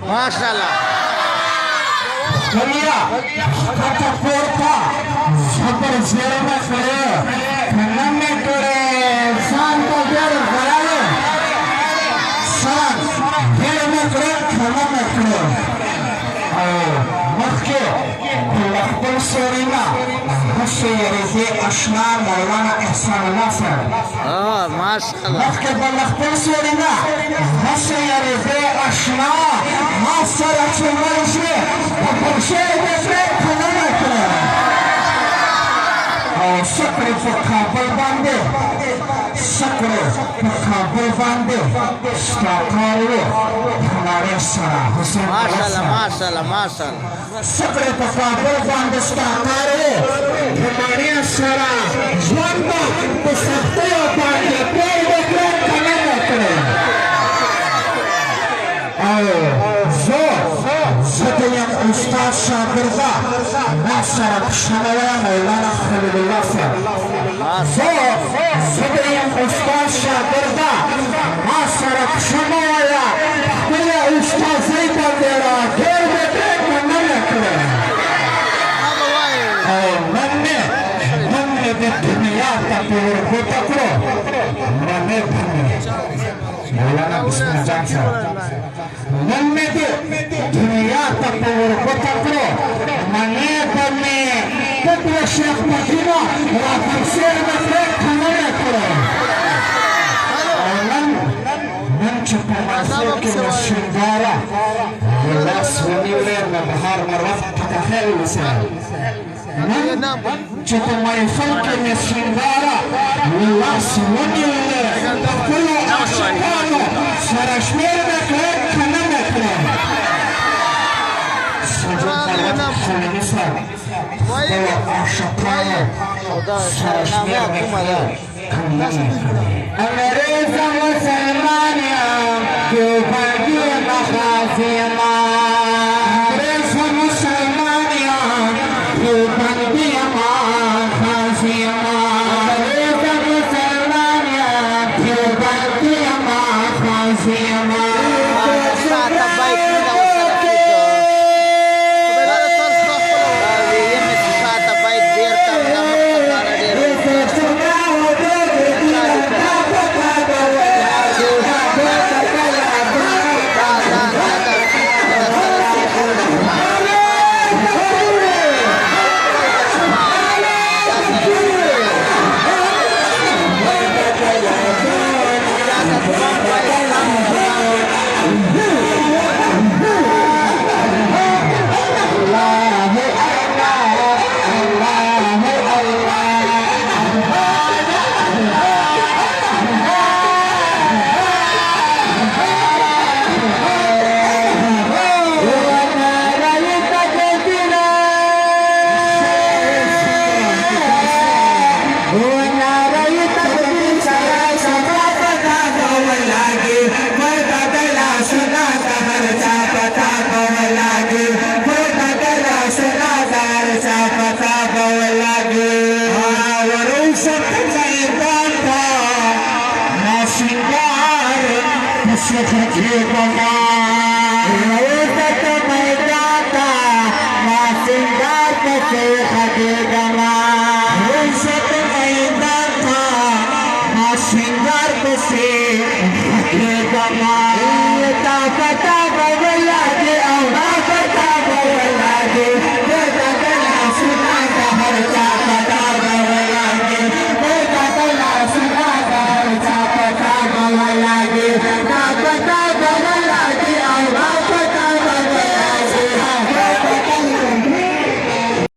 Maşallah. أشنا مولانا إحسان الله سر. ما شاء الله. مخکې بلخ خپل سورينا هسه یې دې آشنا ما سره چې مړ شي په پښې دې پرې کړنه کړه او شکر په کابل باندې شکر په کابل باندې ستاکارو هناره سره حسین ماشاءالله ماشاءالله ماشاءالله شکر په کابل باندې ستاکارو هناره سره ژوند په سختۍ باندې پیل وکړه کړنه کړه او زه یم استاد شاګرده ما سره شنوه مولانا خلیل الله صاحب زه یم استاد شاګرده ما سره شنوه خپل استادۍ باندې راټول وکړه مننه کړه او نن مې د دنیا ته په ورغوټه کړو منې مولانا بسم الله جان صاحب نن مې د دنیا ته په ورغوټه کړو منې به مې پټه شیخ مدینه را پرسیر وکړه مننه کړه او نن چې په مازدیګر کې له شینګاره لاس ونیولې نه بهار مروت پتاخیل وسره چې په محفل کې مې شینګاره لاس ونیولې د خپلو عاشقانو سره شمېر مې کړه کنه مې کړه خلیلي صاحب خپلو عاشقانو سره شمېر مې کړه انګریز مسلمان یم دیوبندي مخازي یم